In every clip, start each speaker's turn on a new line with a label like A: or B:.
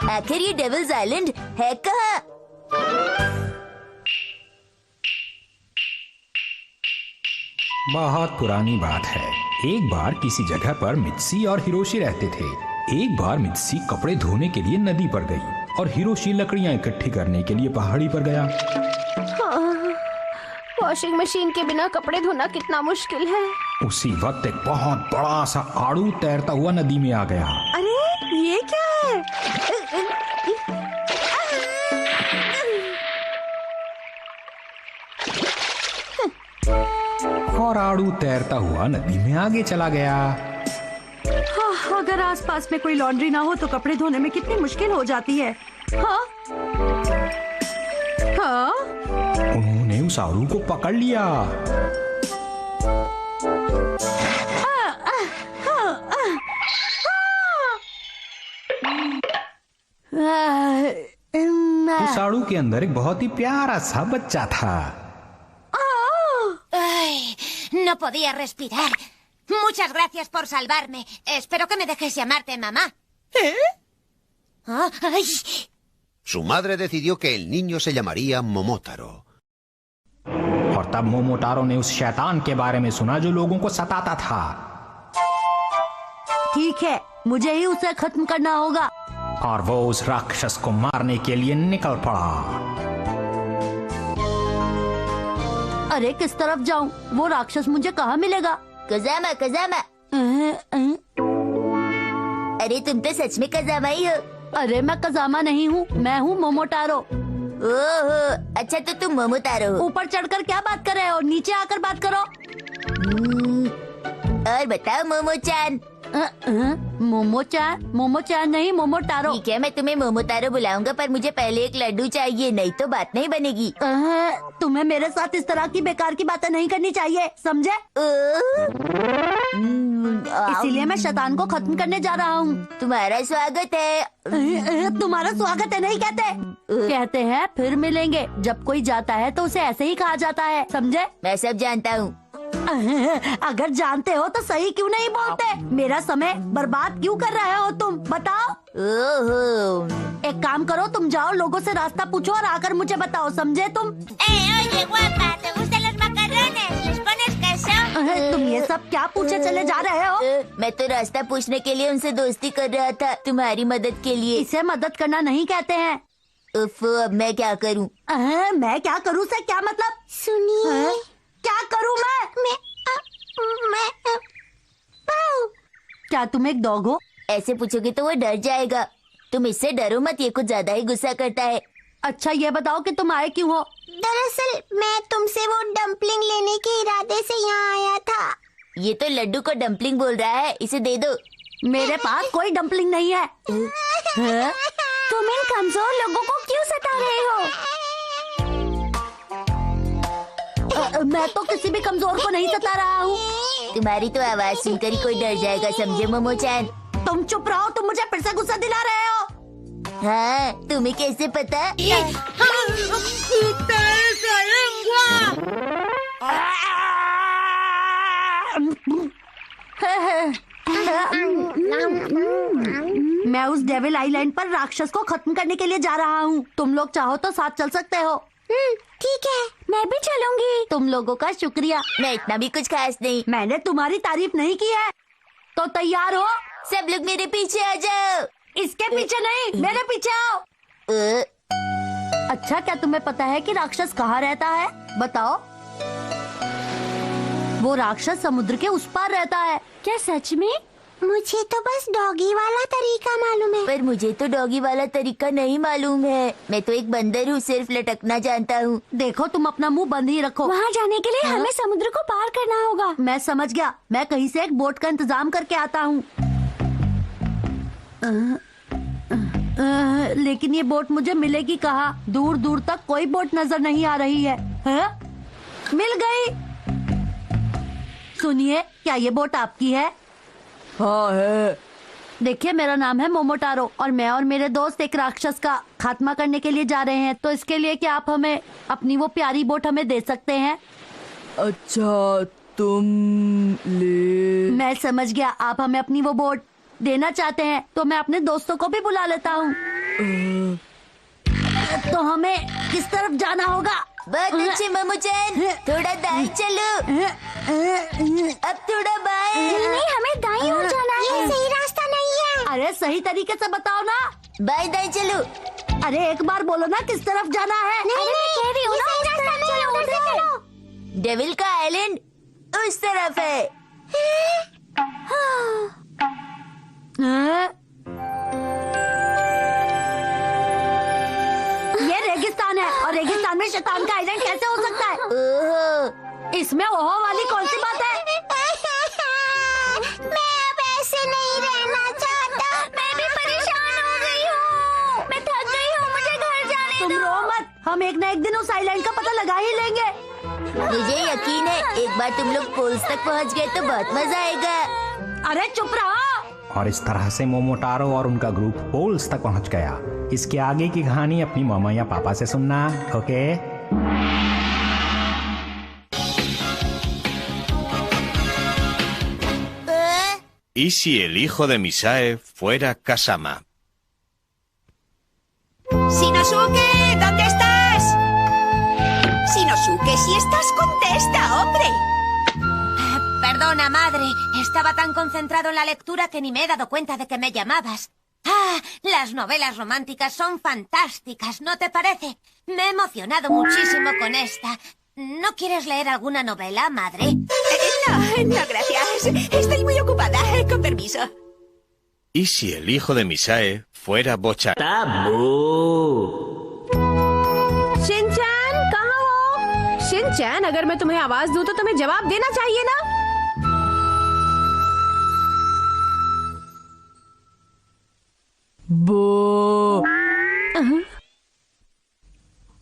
A: आखिर ये devils island है कहाँ?
B: बहुत पुरानी बात है। एक बार किसी जगह पर मित्सी और हिरोशी रहते थे। एक बार मित्सी कपड़े धोने के लिए नदी पर गई और हिरोशी लकड़ियां इकट्ठी करने के लिए पहाड़ी पर गया।
C: वॉशिंग मशीन के बिना कपड़े धोना कितना मुश्किल है।
B: उसी वक्त एक बहुत बड़ा सा आड़ू तैरता हुआ नदी में आ गया।
C: अरे ये क्या है?
B: और आड़ू तैरता हुआ नदी में आगे चला गया।
C: हाँ, अगर आसपास में कोई लॉन्ड्री ना हो तो कपड़े धोने में कितनी मुश्किल हो जाती है। हाँ? हाँ?
B: उन्होंने उस आड़ू को पकड़ लिया। उस आड़ू के अंदर एक बहुत ही प्यारा सा बच्चा था।
A: No podía respirar. Muchas gracias por salvarme. Espero que me dejes llamarte mamá. Ay.
D: Su madre decidió que el niño se llamaría Momotaro.
B: और तब मोमोटारो ने उस शैतान के बारे में सुना जो लोगों को सताता था।
C: ठीक है, मुझे ही उसे खत्म करना होगा।
B: और वो उस राक्षस को मारने के लिए निकल पड़ा।
C: अरे किस तरफ जाऊं? वो राक्षस मुझे कहाँ मिलेगा?
A: कजामा कजामा। अरे तुम तो सच में कजामा ही हो।
C: अरे मैं कजामा नहीं हूँ, मैं हूँ मोमोटारो।
A: ओहो, अच्छा तो तुम मोमोटारो हो।
C: ऊपर चढ़कर क्या बात कर रहे हो? नीचे आकर बात करो।
A: और बताओ मोमोचान।
C: मोमोचान नहीं, मोमोटारो।
A: ठीक है, मैं तुम्हें मोमोटारो बुलाऊंगा, पर मुझे पहले एक लड्डू चाहिए, नहीं तो बात नहीं बनेगी।
C: तुम्हें मेरे साथ इस तरह की बेकार की बातें नहीं करनी चाहिए, समझे? इसीलिए मैं शैतान को खत्म करने जा रहा हूँ।
A: तुम्हारा स्वागत है।
C: तुम्हारा स्वागत है नहीं कहते। कहते हैं फिर मिलेंगे। जब कोई जाता है तो उसे ऐसे ही कहा जाता है, समझे?
A: मैं सब जानता हूँ।
C: अगर जानते हो तो सही क्यों नहीं बोलते? मेरा समय बर्बाद क्यों कर रहे हो तुम? बताओ।
A: ओहो,
C: एक काम करो, तुम जाओ, लोगों से रास्ता पूछो और आकर मुझे बताओ, समझे तुम?
A: oye, guapa, ¿te gustan los macarrones? ¿Les pones queso?
C: तुम ये सब क्या पूछे चले जा रहे हो?
A: मैं तो रास्ता पूछने के लिए उनसे दोस्ती कर रहा था, तुम्हारी मदद के लिए।
C: इसे मदद करना नहीं कहते हैं।
A: उफ, अब मैं क्या करूँ?
C: मैं क्या करूँ से क्या मतलब?
A: सुनिए,
C: क्या करूँ मैं? क्या तुम एक डॉग हो?
A: ऐसे पूछोगे तो वो डर जाएगा। तुम इससे डरो मत, ये कुछ ज्यादा ही गुस्सा करता है।
C: अच्छा ये बताओ कि तुम आए क्यों हो?
E: दरअसल मैं तुमसे वो डम्पलिंग लेने के इरादे से यहाँ आया था।
A: ये तो लड्डू को डम्पलिंग बोल रहा है, इसे दे दो।
C: मेरे पास कोई डम्पलिंग नहीं है। तुम इन कमजोर लोगों को क्यों सता रहे हो? मैं तो किसी भी कमजोर को नहीं सता रहा हूँ।
A: तुम्हारी तो आवाज सुनकर ही कोई डर जाएगा, समझे मोमोचान?
C: तुम चुप रहो, तुम मुझे फिर से गुस्सा दिला रहे हो।
A: हाँ, तुम्हें कैसे पता?
C: मैं उस डेविल आइलैंड पर राक्षस को खत्म करने के लिए जा रहा हूँ। तुम लोग चाहो तो साथ चल सकते हो।
E: ठीक है, मैं भी चलूंगी।
C: तुम लोगों का शुक्रिया।
A: मैं इतना भी कुछ खास नहीं।
C: मैंने तुम्हारी तारीफ नहीं की है। तो तैयार हो?
A: सब लोग मेरे पीछे आ जाओ।
C: इसके पीछे नहीं, मेरे पीछे आओ। अच्छा, क्या तुम्हें पता है कि राक्षस कहाँ रहता है? बताओ। वो राक्षस समुद्र के उस पार रहता है। क्या सच में?
E: मुझे तो बस डॉगी वाला तरीका मालूम है।
A: पर मुझे तो डॉगी वाला तरीका नहीं मालूम है। मैं तो एक बंदर हूँ, सिर्फ लटकना जानता हूँ।
C: देखो, तुम अपना मुंह बंद ही रखो।
E: वहाँ जाने के लिए हमें समुद्र को पार करना होगा।
C: मैं समझ गया, मैं कहीं से एक बोट का इंतजाम करके आता हूँ। लेकिन ये बोट मुझे मिलेगी कहाँ? दूर दूर तक कोई बोट नजर नहीं आ रही है। मिल गई। सुनिए, क्या ये बोट आपकी है?
A: हाँ है।
C: देखिए, मेरा नाम है मोमोटारो और मैं और मेरे दोस्त एक राक्षस का खात्मा करने के लिए जा रहे हैं। तो इसके लिए क्या आप हमें अपनी वो प्यारी बोट हमें दे सकते हैं?
F: अच्छा, तुम ले।
C: मैं समझ गया, आप हमें अपनी वो बोट देना चाहते हैं तो मैं अपने दोस्तों को भी बुला लेता हूँ। तो हमें किस तरफ जाना होगा?
E: बहुत अच्छे मोमो-चैन, थोड़ा दाएं चलो। अब थोड़ा बाएं। नहीं, हमें दाएं ओर जाना है। ये सही रास्ता नहीं है।
C: अरे सही तरीके से बताओ ना।
E: बाएं दाएं चलो।
C: अरे एक बार बोलो ना किस तरफ जाना है।
E: नहीं, कह रही हूँ ना, उस तरफ चलो, उधर चलो। डेविल का आइलैंड उस तरफ है।
C: ये रेगिस्तान है और रेगिस्तान में शैतान का आइलैंड कैसे हो सकता है?
E: ओहो,
C: इसमें ओहो वाली कौन सी बात है?
E: मैं अब ऐसे नहीं रहना चाहता। मैं भी परेशान हो गई हूँ। मैं थक गई हूँ, मुझे घर जाने
C: तुम रो मत, हम एक न एक दिन उस आइलैंड का पता लगा ही लेंगे।
E: मुझे यकीन है एक बार तुम लोग पोल्स तक पहुँच गए तो बहुत मजा आएगा।
C: अरे चुप रहो।
B: और इस तरह से मोमोटारो और उनका ग्रुप पोल्स तक पहुंच गया। इसके आगे की कहानी अपनी मामा या पापा से सुनना, okay?
F: ¿Y si el hijo de Misae fuera Kasama?
A: Shinosuke, ¿dónde estás? Shinosuke, si estás, contesta, hombre. Perdona, madre. Estaba tan concentrado en la lectura que ni me he dado cuenta de que me llamabas. Ah, las novelas románticas son fantásticas, ¿no te parece? Me he emocionado muchísimo con esta. ¿No quieres leer alguna novela, madre? No, gracias. Estoy muy ocupada. Con permiso.
F: ¿Y si el hijo de Misae fuera Bocha?
G: Shinchan, कहाँ हो? Shinchan, अगर मैं तुम्हें आवाज दूं तो तुम्हें जवाब देना चाहिए ना? बो।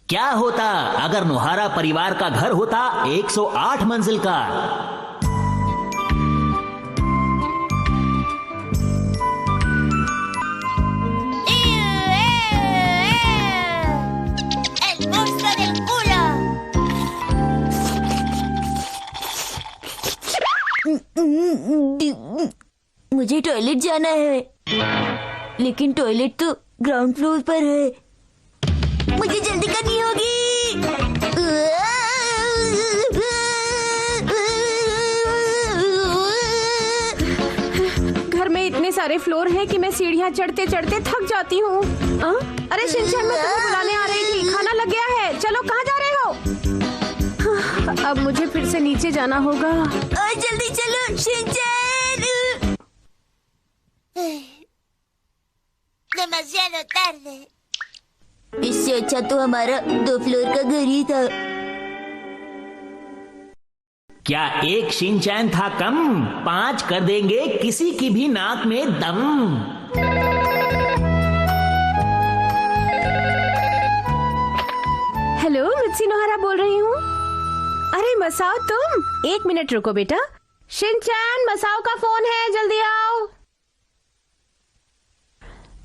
H: क्या होता अगर नुहारा परिवार का घर होता 108 मंजिल का?
E: El monstruo del culo. मुझे टॉयलेट जाना है, लेकिन टॉयलेट तो ग्राउंड फ्लोर पर है। मुझे जल्दी करनी होगी।
G: घर में इतने सारे फ्लोर हैं कि मैं सीढ़ियाँ चढ़ते चढ़ते थक जाती हूँ। अरे शिनचैन, मैं तुम्हें बुलाने आ रही थी। खाना लग गया है, चलो कहाँ जा रहे हो? अब मुझे फिर से नीचे जाना होगा।
E: जल्दी चलो शिनचैन। Demasiado tarde. इससे अच्छा तो हमारा 2 फ्लोर का घर ही था।
H: क्या एक शिनचैन था कम? 5 कर देंगे किसी की भी नाक में दम।
G: हेलो, मित्सी नोहारा बोल रही हूँ। अरे मसाओ, तुम 1 मिनट रुको बेटा। शिनचैन, मसाओ का फोन है, जल्दी आओ।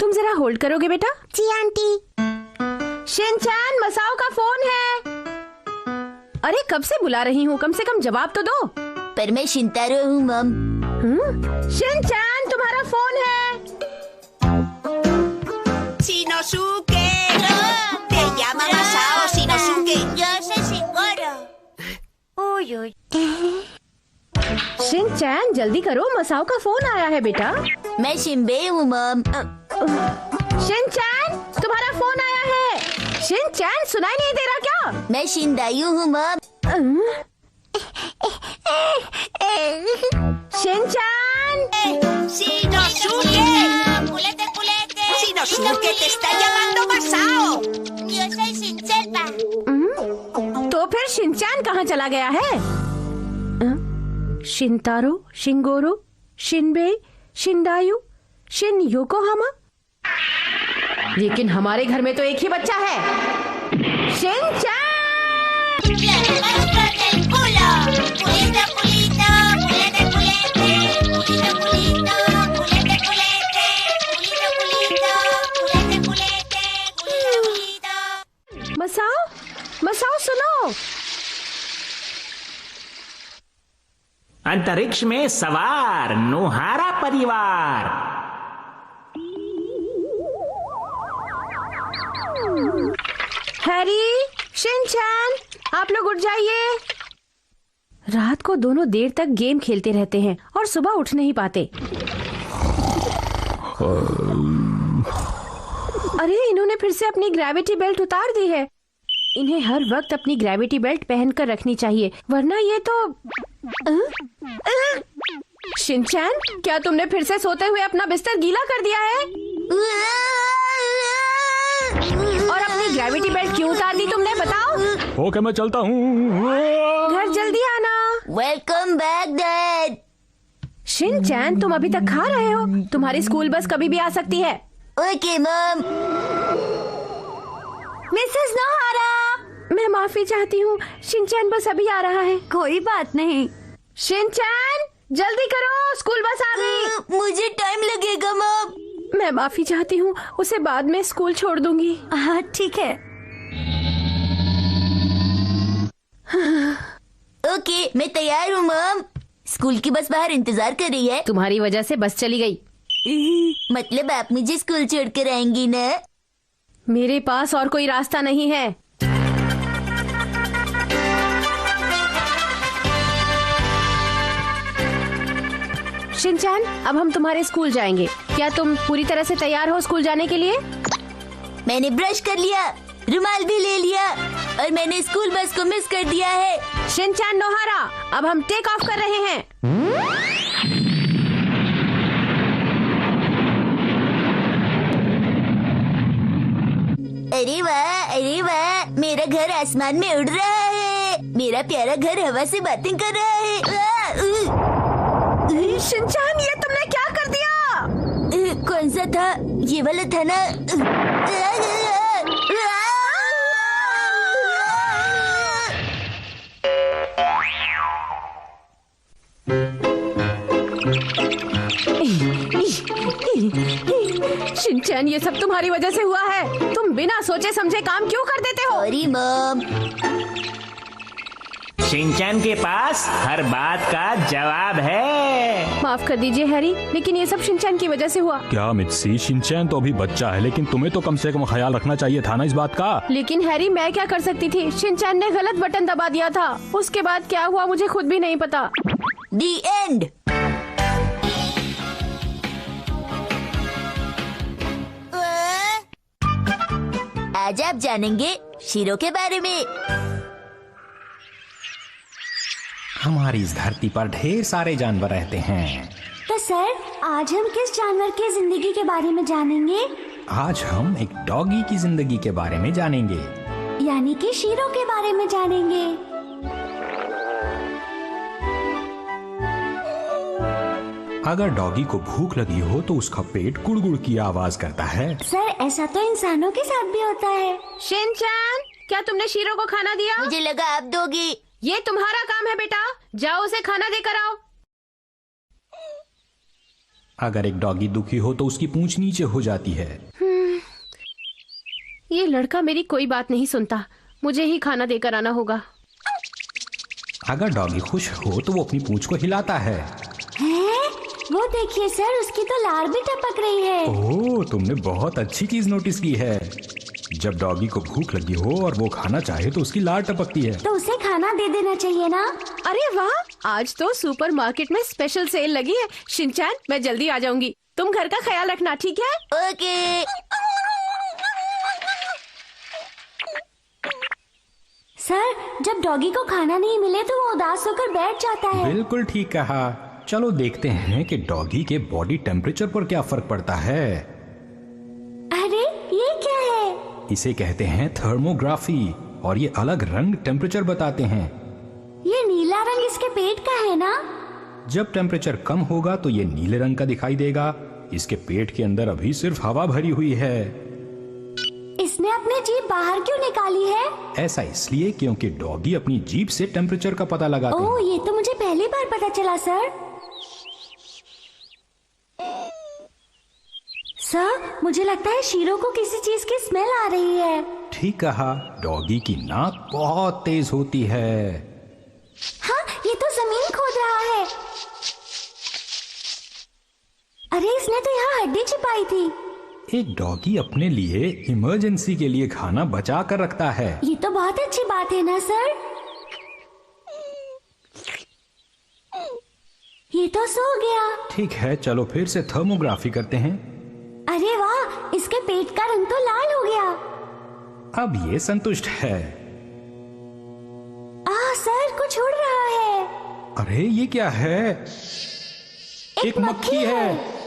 G: तुम जरा होल्ड करोगे बेटा?
E: जी आंटी।
G: शिनचैन, मसाओ का फोन है। अरे कब से बुला रही हूँ, कम से कम जवाब तो दो।
E: पर मैं शिनतारो हूँ मम।
G: शिनचैन, तुम्हारा फोन है।
A: Shinosuke. Te llama Masao, Shinosuke.
E: Yo soy Shingoro.
A: Uy, uy.
G: Shinchan, जल्दी करो, मसाओ का फोन आया है बेटा।
E: मैं शिम्बे हूँ मम।
G: शिनचैन, तुम्हारा फोन आया है। शिनचैन, सुनाई नहीं दे रहा क्या?
E: मैं शिंदायू हूँ मम।
G: Shinchan,
A: Shinosuke. Culete, culete. Shinosuke, te está llamando Masao.
E: Yo soy Shinchelpa.
G: तो फिर शिनचैन कहाँ चला गया है? शिनतारो, शिंगोरो, शिनबे, शिंदायू, शिन योकोहामा। लेकिन हमारे घर में तो एक ही बच्चा है। Shinchan!
E: El monstruo del culo. Culito, culito, culete, culete. Culito, culito, culete, culete. Culito, culito, culete, culete. Culito, culito.
G: मसाओ, मसाओ सुनो।
H: अंतरिक्ष में सवार नुहारा परिवार।
G: हैरी, शिनचैन, आप लोग उठ जाइए। रात को दोनों देर तक गेम खेलते रहते हैं और सुबह उठ नहीं पाते। अरे इन्होंने फिर से अपनी ग्रेविटी बेल्ट उतार दी है। इन्हें हर वक्त अपनी ग्रेविटी बेल्ट पहनकर रखनी चाहिए, वरना ये तो शिनचैन, क्या तुमने फिर से सोते हुए अपना बिस्तर गीला कर दिया है? और अपनी ग्रेविटी बेल्ट क्यों उतार दी तुमने, बताओ?
B: ओके, मैं चलता हूँ।
G: घर जल्दी आना।
E: Welcome back dad.
G: शिनचैन, तुम अभी तक खा रहे हो? तुम्हारी स्कूल बस कभी भी आ सकती है।
E: Okay mom.
C: मिसेस नोहारा,
G: मैं माफी चाहती हूँ, शिनचैन बस अभी आ रहा है।
C: कोई बात नहीं।
G: शिनचैन, जल्दी करो, स्कूल बस आ गई।
E: मुझे टाइम लगेगा मॉम।
G: मैं माफी चाहती हूँ, उसे बाद में स्कूल छोड़ दूंगी।
C: हाँ ठीक है।
E: ओके, मैं तैयार हूँ मॉम। स्कूल की बस बाहर इंतजार कर रही है।
G: तुम्हारी वजह से बस चली गई।
E: मतलब आप मुझे स्कूल छोड़कर आएंगी ना?
G: मेरे पास और कोई रास्ता नहीं है। शिनचैन, अब हम तुम्हारे स्कूल जाएंगे। क्या तुम पूरी तरह से तैयार हो स्कूल जाने के लिए?
E: मैंने ब्रश कर लिया, रुमाल भी ले लिया और मैंने स्कूल बस को मिस कर दिया है।
G: शिनचैन, नोहारा, अब हम टेक ऑफ कर रहे हैं।
E: अरे वाह, मेरा घर आसमान में उड़ रहा है। मेरा प्यारा घर हवा से बातें कर रहा है।
G: शिनचैन, ये तुमने क्या कर दिया?
E: कौन सा था? ये वाला था ना?
G: शिनचैन, ये सब तुम्हारी वजह से हुआ है। तुम बिना सोचे समझे काम क्यों कर देते हो?
E: Sorry mom.
H: शिनचैन के पास हर बात का जवाब है।
G: माफ कर दीजिए हैरी, लेकिन ये सब शिनचैन की वजह से हुआ।
B: क्या मित्सी, शिनचैन तो अभी बच्चा है, लेकिन तुम्हें तो कम से कम ख्याल रखना चाहिए था ना इस बात का।
G: लेकिन हैरी, मैं क्या कर सकती थी? शिनचैन ने गलत बटन दबा दिया था। उसके बाद क्या हुआ मुझे खुद भी नहीं पता।
E: दी एंड। आज आप जानेंगे शीरो के बारे में।
B: हमारी इस धरती पर ढेर सारे जानवर रहते हैं।
C: तो सर, आज हम किस जानवर की जिंदगी के बारे में जानेंगे?
B: आज हम एक डॉगी की जिंदगी के बारे में जानेंगे।
C: यानी कि शीरो के बारे में जानेंगे।
B: अगर डॉगी को भूख लगी हो तो उसका पेट गुड़गुड़ की आवाज करता है।
C: सर, ऐसा तो इंसानों के साथ भी होता है।
G: शिनचैन, क्या तुमने शीरो को खाना दिया?
E: मुझे लगा आप दोगी।
G: ये तुम्हारा काम है बेटा, जाओ उसे खाना देकर आओ।
B: अगर एक डॉगी दुखी हो तो उसकी पूंछ नीचे हो जाती है।
G: ये लड़का मेरी कोई बात नहीं सुनता, मुझे ही खाना देकर आना होगा।
B: अगर डॉगी खुश हो तो वो अपनी पूंछ को हिलाता है।
C: वो देखिए सर, उसकी तो लार भी टपक रही है।
B: ओह, तुमने बहुत अच्छी चीज नोटिस की है। जब डॉगी को भूख लगी हो और वो खाना चाहे तो उसकी लार टपकती है।
C: तो उसे खाना दे देना चाहिए ना?
G: अरे वाह, आज तो सुपरमार्केट में स्पेशल सेल लगी है। शिनचैन, मैं जल्दी आ जाऊंगी। तुम घर का ख्याल रखना, ठीक है?
E: ओके।
C: सर, जब डॉगी को खाना नहीं मिले तो वो उदास होकर बैठ जाता है।
B: बिल्कुल ठीक कहा। चलो देखते हैं कि डॉगी के बॉडी टेम्परेचर पर क्या फर्क पड़ता है।
C: अरे, ये क्या है?
B: इसे कहते हैं थर्मोग्राफी और ये अलग रंग टेम्परेचर बताते हैं।
C: ये नीला रंग इसके पेट का है ना?
B: जब टेम्परेचर कम होगा तो ये नीले रंग का दिखाई देगा। इसके पेट के अंदर अभी सिर्फ हवा भरी हुई है।
C: इसने अपनी जीभ बाहर क्यों निकाली है?
B: ऐसा इसलिए क्योंकि डॉगी अपनी जीभ से टेम्परेचर का पता लगाते हैं।
C: ओह, ये तो मुझे पहली बार पता चला सर। सर, मुझे लगता है शीरो को किसी चीज की स्मेल आ रही है।
B: ठीक कहा, डॉगी की नाक बहुत तेज होती है।
C: हाँ, ये तो जमीन खोद रहा है। अरे, इसने तो यहाँ हड्डी छिपाई थी।
B: एक डॉगी अपने लिए इमरजेंसी के लिए खाना बचा कर रखता है।
C: ये तो बहुत अच्छी बात है ना सर। ये तो सो गया।
B: ठीक है, चलो फिर से थर्मोग्राफी करते हैं।
C: अरे वाह, इसके पेट का रंग तो लाल हो गया।
B: अब ये संतुष्ट है।
C: सर कुछ उड़ रहा है।
B: अरे ये क्या है? एक मक्खी है।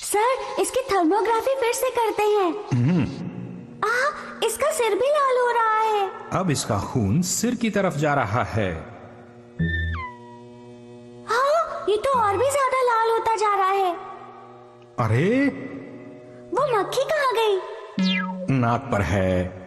C: सर इसकी थर्मोग्राफी फिर से करते हैं। इसका सिर भी लाल हो रहा है।
B: अब इसका खून सिर की तरफ जा रहा है।
C: हाँ, ये तो और भी ज्यादा लाल होता जा रहा है।
B: अरे
C: वो मक्खी कहाँ गई?
B: नाक पर है।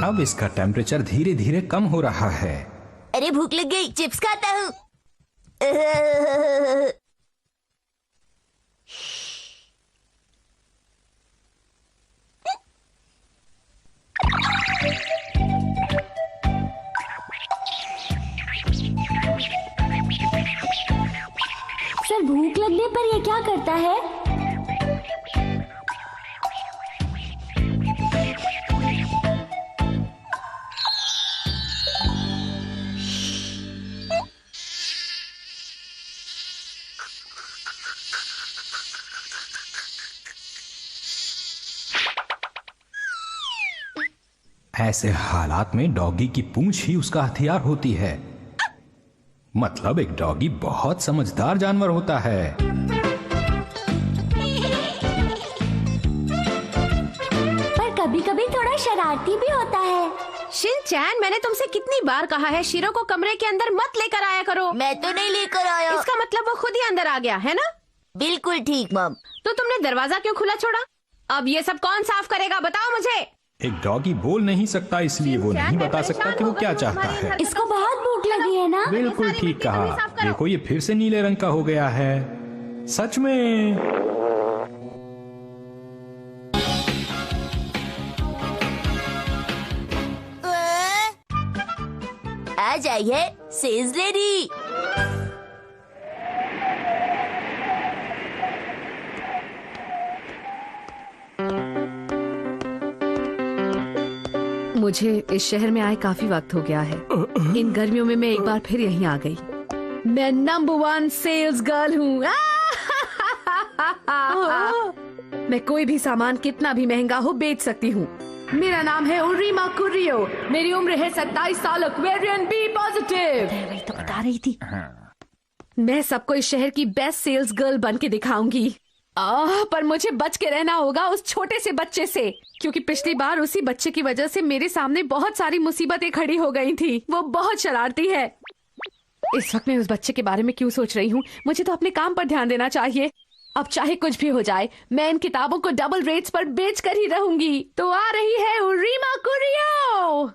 B: अब इसका टेम्परेचर धीरे धीरे कम हो रहा है।
E: अरे भूख लग गई, चिप्स खाता हूँ।
C: सर भूख लगने पर ये क्या करता है?
B: ऐसे हालात में डॉगी की पूंछ ही उसका हथियार होती है। मतलब एक डॉगी बहुत समझदार जानवर होता है।
C: पर कभी कभी थोड़ा शरारती भी होता है।
G: शिनचैन, मैंने तुमसे कितनी बार कहा है शीरो को कमरे के अंदर मत लेकर आया करो।
E: मैं तो नहीं लेकर आया।
G: इसका मतलब वो खुद ही अंदर आ गया है ना?
E: बिल्कुल ठीक मम।
G: तो तुमने दरवाजा क्यों खुला छोड़ा? अब ये सब कौन साफ करेगा, बताओ मुझे।
B: एक डॉगी बोल नहीं सकता, इसलिए वो नहीं बता सकता कि वो क्या चाहता है।
C: इसको बहुत भूख लगी है ना?
B: बिल्कुल ठीक कहा। देखो ये फिर से नीले रंग का हो गया है। सच में।
E: आ जाइए सेल्स लेडी।
G: मुझे इस शहर में आए काफी वक्त हो गया है। इन गर्मियों में मैं एक बार फिर यहीं आ गई। मैं नंबर 1 सेल्स गर्ल हूँ। मैं कोई भी सामान कितना भी महंगा हो बेच सकती हूँ। मेरा नाम है उरीमा कुरियो। मेरी उम्र है 27 साल। Aquarian B positive. वही तो बता रही थी। मैं सबको इस शहर की बेस्ट सेल्स गर्ल बन के दिखाऊंगी। पर मुझे बच के रहना होगा उस छोटे से बच्चे से, क्योंकि पिछली बार उसी बच्चे की वजह से मेरे सामने बहुत सारी मुसीबतें खड़ी हो गई थी। वो बहुत शरारती है। इस वक्त मैं उस बच्चे के बारे में क्यों सोच रही हूँ? मुझे तो अपने काम पर ध्यान देना चाहिए। अब चाहे कुछ भी हो जाए, मैं इन किताबों को डबल रेट्स पर बेच कर ही रहूंगी। तो आ रही है उरीमा कुरियो।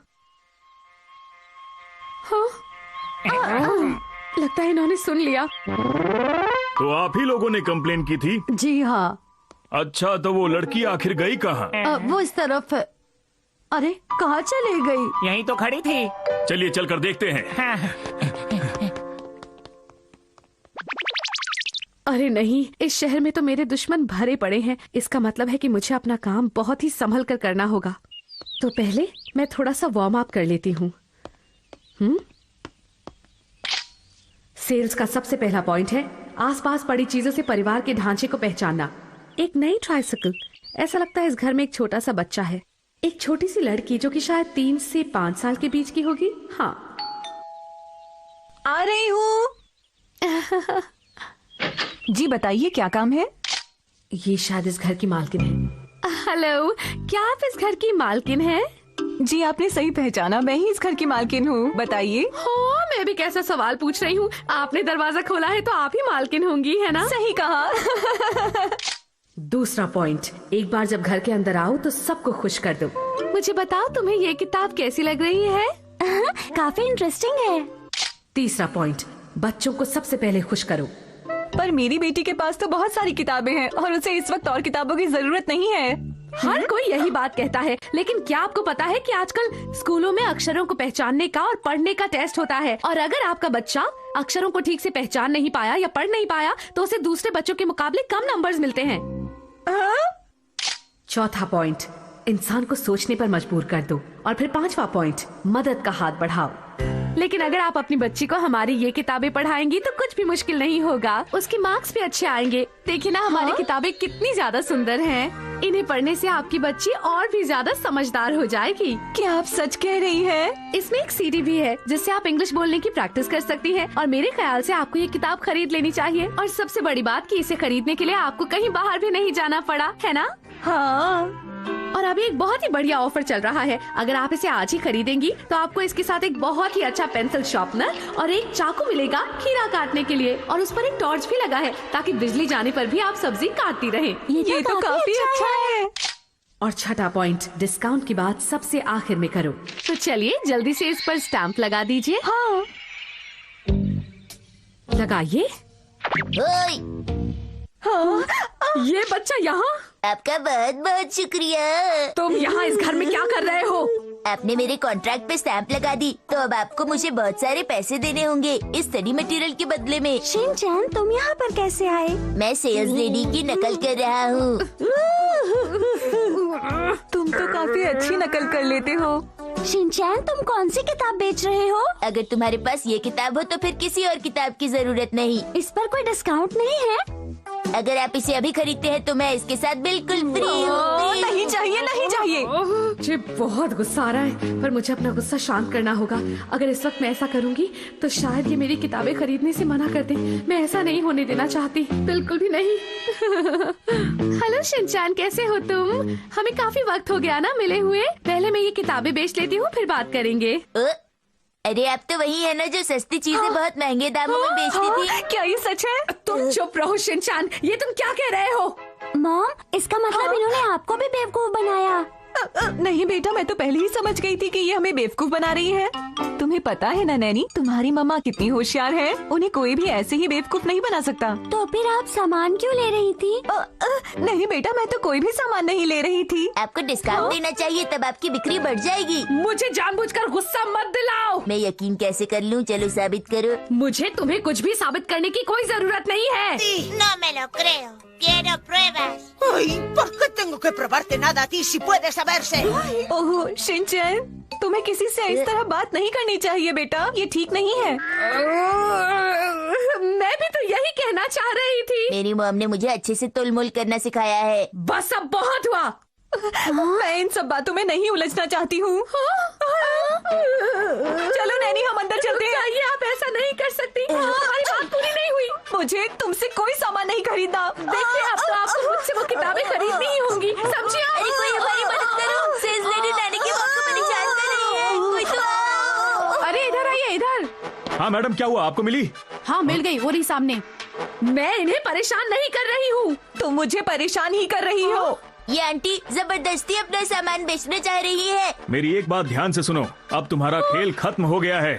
G: हाँ? लगता है इन्होंने सुन लिया।
I: तो आप ही लोगों ने कंप्लेन की थी?
C: जी हाँ।
I: अच्छा, तो वो लड़की आखिर गई कहाँ?
C: वो इस तरफ है। अरे कहाँ चले गई?
H: यहीं तो खड़ी थी।
I: चलिए चलकर देखते हैं।
G: अरे नहीं, इस शहर में तो मेरे दुश्मन भरे पड़े हैं। इसका मतलब है कि मुझे अपना काम बहुत ही संभल कर करना होगा। तो पहले मैं थोड़ा सा वार्म अप कर लेती हूँ। सेल्स का सबसे पहला पॉइंट है आसपास पड़ी चीजों से परिवार के ढांचे को पहचानना। एक नई ट्राइसिकल। ऐसा लगता है इस घर में एक छोटा सा बच्चा है। एक छोटी सी लड़की जो कि शायद 3 से 5 साल के बीच की होगी। हाँ,
J: आ रही हूँ। जी बताइए, क्या काम है?
G: ये शायद इस घर की मालकिन है। हेलो, क्या आप इस घर की मालकिन हैं?
J: जी आपने सही पहचाना, मैं ही इस घर की मालकिन हूँ। बताइए।
G: हाँ, मैं मैं भी कैसा सवाल पूछ रही हूँ। आपने दरवाजा खोला है तो आप ही मालकिन होंगी, है ना?
J: सही कहा।
G: दूसरा पॉइंट, एक बार जब घर के अंदर आओ तो सबको खुश कर दो। मुझे बताओ तुम्हें ये किताब कैसी लग रही है?
C: काफी इंटरेस्टिंग है।
G: तीसरा पॉइंट, बच्चों को सबसे पहले खुश करो।
J: पर मेरी बेटी के पास तो बहुत सारी किताबें हैं और उसे इस वक्त और किताबों की जरूरत नहीं है।
G: हर कोई यही बात कहता है, लेकिन क्या आपको पता है कि आजकल स्कूलों में अक्षरों को पहचानने का और पढ़ने का टेस्ट होता है, और अगर आपका बच्चा अक्षरों को ठीक से पहचान नहीं पाया या पढ़ नहीं पाया तो उसे दूसरे बच्चों के मुकाबले कम नंबर्स मिलते हैं। चौथा पॉइंट, इंसान को सोचने पर मजबूर कर दो। और फिर पांचवा पॉइंट, मदद का हाथ बढ़ाओ। लेकिन अगर आप अपनी बच्ची को हमारी ये किताबें पढ़ाएंगी तो कुछ भी मुश्किल नहीं होगा, उसके मार्क्स भी अच्छे आएंगे। देखिए ना हमारी किताबें कितनी ज्यादा सुंदर हैं। इन्हें पढ़ने से आपकी बच्ची और भी ज्यादा समझदार हो जाएगी।
J: क्या आप सच कह रही हैं?
G: इसमें एक सीडी भी है जिससे आप इंग्लिश बोलने की प्रैक्टिस कर सकती हैं, और मेरे ख्याल से आपको ये किताब खरीद लेनी चाहिए। और सबसे बड़ी बात कि इसे खरीदने के लिए आपको कहीं बाहर भी नहीं जाना पड़ा, है ना?
J: हाँ।
G: और अभी एक बहुत ही बढ़िया ऑफर चल रहा है। अगर आप इसे आज ही खरीदेंगी तो आपको इसके साथ एक बहुत ही अच्छा पेंसिल शार्पनर और एक चाकू मिलेगा खीरा काटने के लिए, और उस पर एक टॉर्च भी लगा है ताकि बिजली जाने पर भी आप सब्जी काटती रहें।
J: ये तो काफी अच्छा है।
G: और छठा पॉइंट, डिस्काउंट की बात सबसे आखिर में करो। तो चलिए जल्दी से इस पर स्टैंप लगा दीजिए।
J: हाँ।
G: लगाइए।
E: ओए,
J: हाँ।
G: ये बच्चा यहाँ?
E: आपका बहुत बहुत शुक्रिया।
G: तुम यहाँ इस घर में क्या कर रहे हो?
E: आपने मेरे कॉन्ट्रैक्ट पे स्टैंप लगा दी, तो अब आपको मुझे बहुत सारे पैसे देने होंगे इस स्टडी मटेरियल के बदले में।
C: शिनचैन, तुम यहाँ पर कैसे आए?
E: मैं सेल्स लेडी की नकल कर रहा हूँ।
J: तुम तो काफी अच्छी नकल कर लेते हो।
C: शिनचैन, तुम कौन सी किताब बेच रहे हो?
E: अगर तुम्हारे पास ये किताब हो तो फिर किसी और किताब की जरूरत नहीं।
C: इस पर कोई डिस्काउंट नहीं है?
E: अगर आप इसे अभी खरीदते हैं तो मैं इसके साथ बिल्कुल फ्री हूँ।
J: नहीं चाहिए, नहीं चाहिए।
G: मुझे बहुत गुस्सा आ रहा है, पर मुझे अपना गुस्सा शांत करना होगा। अगर इस वक्त मैं ऐसा करूंगी तो शायद ये मेरी किताबें खरीदने से मना कर दे। मैं ऐसा नहीं होने देना चाहती, बिल्कुल भी नहीं। हेलो शिनचैन, कैसे हो तुम? हमें काफी वक्त हो गया ना मिले हुए। पहले मैं ये किताबें बेच लेती हूँ, फिर बात करेंगे।
E: अरे आप तो वही है ना जो सस्ती चीजें बहुत महंगे दामों में बेचती थी।
J: क्या ये सच है?
G: तुम चुप रहो शिनचैन, ये तुम क्या कह रहे हो?
C: मॉम, इसका मतलब इन्होंने आपको भी बेवकूफ बनाया।
J: नहीं बेटा, मैं तो पहले ही समझ गई थी कि ये हमें बेवकूफ बना रही है। तुम्हें पता है ना नैनी, तुम्हारी मम्मा कितनी होशियार है। उन्हें कोई भी ऐसे ही बेवकूफ नहीं बना सकता।
C: तो फिर आप सामान क्यों ले रही थी?
J: नहीं बेटा, मैं तो कोई भी सामान नहीं ले रही थी।
E: आपको डिस्काउंट देना चाहिए, तब आपकी बिक्री बढ़ जाएगी।
G: मुझे जानबूझकर गुस्सा मत दिलाओ।
E: मैं यकीन कैसे कर लूं? चलो साबित करो।
G: मुझे तुम्हें कुछ भी साबित करने की कोई जरूरत नहीं है।
A: No me lo creo. Quiero pruebas.
K: Ay, ¿por qué tengo que probarte nada a ti si puede saberse?
J: Oh Shinchan, तुम्हें किसी से इस तरह बात नहीं करनी चाहिए बेटा, ये ठीक नहीं है।
G: मैं भी तो यही कहना चाह रही थी।
E: मेरी मॉम ने मुझे अच्छे से तोलमोल करना सिखाया है।
G: बस अब बहुत हुआ।
J: मैं इन सब बातों में नहीं उलझना चाहती हूँ। चलो नैनी, हम अंदर चलते हैं।
G: आप ऐसा नहीं कर सकती, हमारी बात पूरी नहीं हुई।
J: मुझे तुमसे कोई सामान नहीं खरीदना।
G: देखिए, अब तो आपको मुझसे वो किताबें खरीदनी ही होंगी, समझिए?
E: अरे कोई हमारी मदद करो, सेल्स लेडी नानी की मॉम को परेशान कर रही है। कोई तो आओ।
G: अरे इधर आइए, इधर।
I: हाँ मैडम, क्या हुआ? आपको मिली?
G: हाँ मिल गई, वो रही सामने। मैं इन्हें परेशान नहीं कर रही हूँ।
J: तुम मुझे परेशान ही कर रही हो।
E: ये आंटी जबरदस्ती अपना सामान बेचना चाह रही है।
I: मेरी एक बात ध्यान से सुनो, अब तुम्हारा खेल खत्म हो गया है।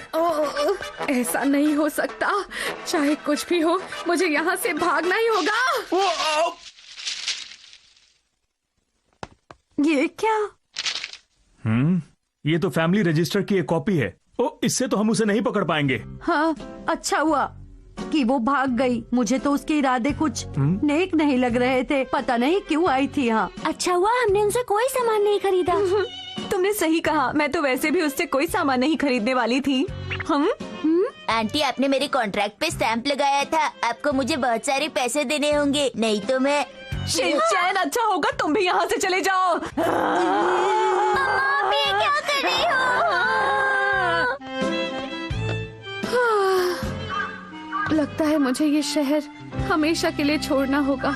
G: ऐसा नहीं हो सकता, चाहे कुछ भी हो, मुझे यहाँ से भागना ही होगा।
J: ये क्या?
I: ये तो फैमिली रजिस्टर की एक कॉपी है। ओ, इससे तो हम उसे नहीं पकड़ पाएंगे।
C: हाँ, अच्छा हुआ कि वो भाग गई। मुझे तो उसके इरादे कुछ नेक नहीं लग रहे थे, पता नहीं क्यों आई थी यहाँ। अच्छा हुआ हमने उनसे कोई सामान नहीं खरीदा।
J: तुमने सही कहा, मैं तो वैसे भी उससे कोई सामान नहीं खरीदने वाली थी।
E: आंटी, आपने मेरे कॉन्ट्रैक्ट पे स्टैंप लगाया था, आपको मुझे बहुत सारे पैसे देने होंगे, नहीं तो मैं।
J: शिनचैन, अच्छा होगा तुम भी यहाँ से चले जाओ।
E: आप ये क्या कर रही हो?
G: लगता है मुझे ये शहर हमेशा के लिए छोड़ना होगा।